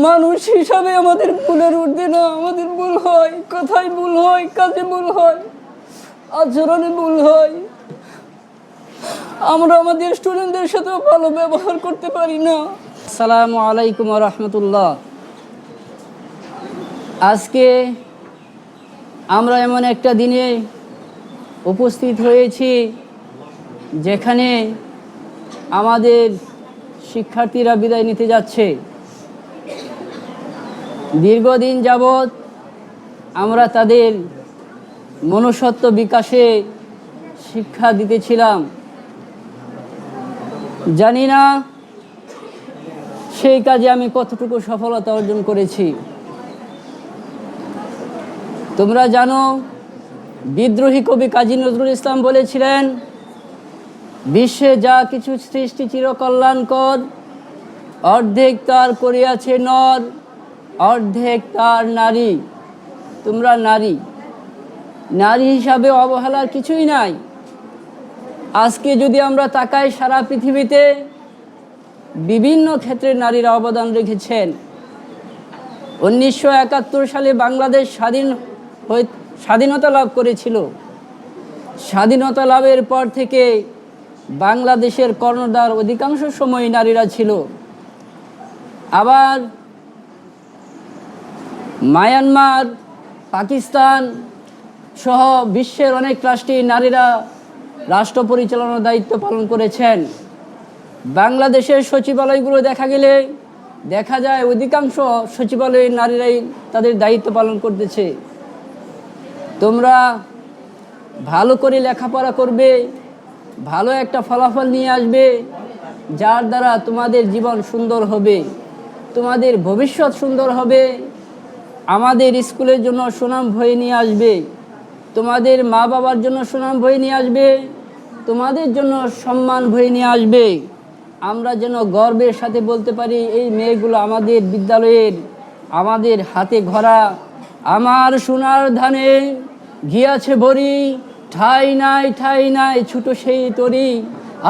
মানুষ হিসাবে আমাদের ভুলের ঊর্ধ্বে না। আমাদের ভুল হয়, কথায় ভুল হয়, কাজে ভুল হয়, আচরণে ভুল হয়। আমরা আমাদের স্টুডেন্টদের সাথেও ভালো ব্যবহার করতে পারি না। আসসালামু আলাইকুম ওয়া রাহমাতুল্লাহ। আজকে আমরা এমন একটা দিনে উপস্থিত হয়েছি যেখানে আমাদের শিক্ষার্থীরা বিদায় নিতে যাচ্ছে। দীর্ঘদিন যাবৎ আমরা তাদের মনুষ্যত্ব বিকাশে শিক্ষা দিতেছিলাম। জানি না সেই কাজে আমি কতটুকু সফলতা অর্জন করেছি। তোমরা জানো, বিদ্রোহী কবি কাজী নজরুল ইসলাম বলেছিলেন, বিশ্বে যা কিছু সৃষ্টি চিরকল্যাণকর, অর্ধেক তার করিয়াছে নর, অর্ধেক তার নারী। তোমরা নারী, নারী হিসাবে অবহেলার কিছুই নাই। আজকে যদি আমরা তাকাই, সারা পৃথিবীতে বিভিন্ন ক্ষেত্রে নারীরা অবদান রেখেছেন। 1971 সালে বাংলাদেশ স্বাধীনতা লাভ করেছিল। স্বাধীনতা লাভের পর থেকে বাংলাদেশের কর্ণধার অধিকাংশ সময় নারীরা ছিল। আবার মায়ানমার, পাকিস্তান সহ বিশ্বের অনেক রাষ্ট্রে নারীরা রাষ্ট্র পরিচালনার দায়িত্ব পালন করেছেন। বাংলাদেশের সচিবালয়গুলো দেখা যায় অধিকাংশ সচিবালয়ে নারীরাই তাদের দায়িত্ব পালন করতেছে। তোমরা ভালো করে লেখাপড়া করবে, ভালো একটা ফলাফল নিয়ে আসবে, যার দ্বারা তোমাদের জীবন সুন্দর হবে, তোমাদের ভবিষ্যৎ সুন্দর হবে, আমাদের স্কুলের জন্য সুনাম বয়ে নিয়ে আসবে, তোমাদের মা বাবার জন্য সুনাম বয়ে নিয়ে আসবে, তোমাদের জন্য সম্মান বয়ে নিয়ে আসবে। আমরা যেন গর্বের সাথে বলতে পারি, এই মেয়েগুলো আমাদের বিদ্যালয়ের, আমাদের হাতে ঘরা। আমার সোনার ধানে গিয়াছে ভরি, ঠাই নাই ঠাই নাই ছোট সেই তরি।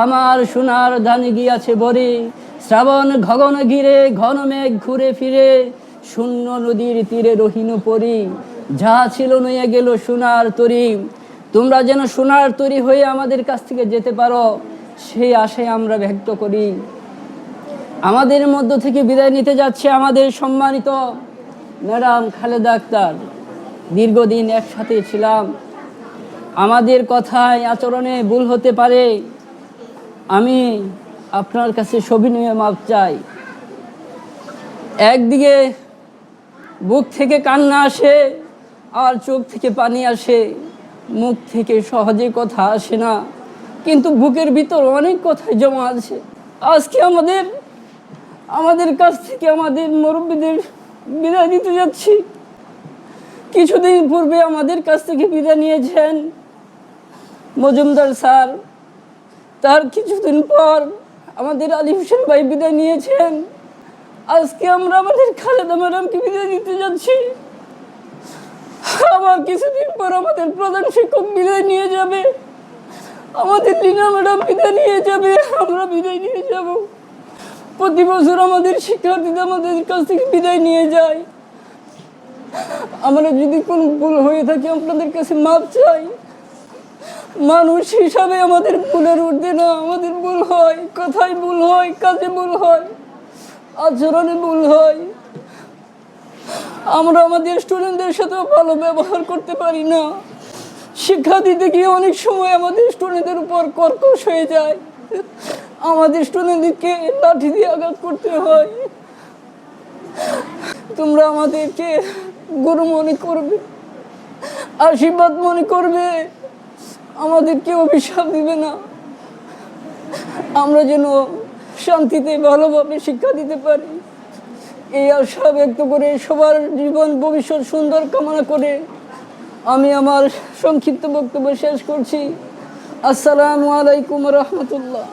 আমার সোনার ধানে গিয়াছে ভরি, শ্রাবণ গগন ঘিরে ঘন মেঘ ঘুরে ফিরে, শূন্য নদীর তীরে রহিন পরি, যা ছিল নইয়া গেল সোনার তরি। তোমরা যেন সোনার তরি হয়ে আমাদের কাছ থেকে যেতে পারো, সেই আশায় আমরা ব্যক্ত করি। আমাদের মধ্য থেকে বিদায় নিতে যাচ্ছে আমাদের সম্মানিত ম্যাডাম খালেদা আক্তার। দীর্ঘদিন একসাথে ছিলাম। আমাদের কথায় আচরণে ভুল হতে পারে, আমি আপনার কাছে সবিনয়ে মাপ চাই। একদিকে বুক থেকে কান্না আসে, আর চোখ থেকে পানি আসে। মুখ থেকে সহজে কথা আসে না, কিন্তু বুকের ভিতর অনেক কথাই জমা আছে। আজকে আমাদের কাছ থেকে আমাদের মুরব্বীদের বিদায় দিতে যাচ্ছি। কিছুদিন পূর্বে আমাদের কাছ থেকে বিদায় নিয়েছেন মজুমদার স্যার। তার কিছুদিন পর আমাদের আলী হোসেন ভাই বিদায় নিয়েছেন। আজকে আমরা আমাদের খালেদা ম্যাডামকে বিদায় দিতে যাচ্ছি। আবার কিছুদিন পর আমাদের প্রধান শিক্ষক বিদায় নিয়ে যাবে, আমাদের লীনা ম্যাডাম বিদায় নিয়ে যাবে, আমরা বিদায় নিয়ে যাব। প্রতি বছর আমাদের শিক্ষার্থীরা আমাদের কাছ থেকে বিদায় নিয়ে যায়। আমরা যদি কোনো ভুল হয়ে থাকে আপনাদের কাছে মাপ চাই। মানুষ হিসাবে আমাদের ভুলের ঊর্ধ্বে না। আমাদের ভুল হয়, কথায় ভুল হয়, কাজে ভুল হয়, আচরণে ভুল হয়। আমরা আমাদের স্টুডেন্টদের সাথেও ভালো ব্যবহার করতে পারি না। শিক্ষা দিতে গিয়ে অনেক সময় আমাদের স্টুডেন্টদের উপর কর্কশ হয়ে যায়। আমাদের স্টুডেন্টদেরকে লাঠি দিয়ে আঘাত করতে হয়। তোমরা আমাদেরকে গুরু মনে করবে, আশীর্বাদ মনে করবে, আমাদেরকে অভিশাপ দিবে না। আমরা যেন শান্তিতে ভালোভাবে শিক্ষা দিতে পারি, এই আশা ব্যক্ত করে সবার জীবন ভবিষ্যৎ সুন্দর কামনা করে আমি আমার সংক্ষিপ্ত বক্তব্য শেষ করছি। আসসালামু আলাইকুম রহমতুল্লাহ।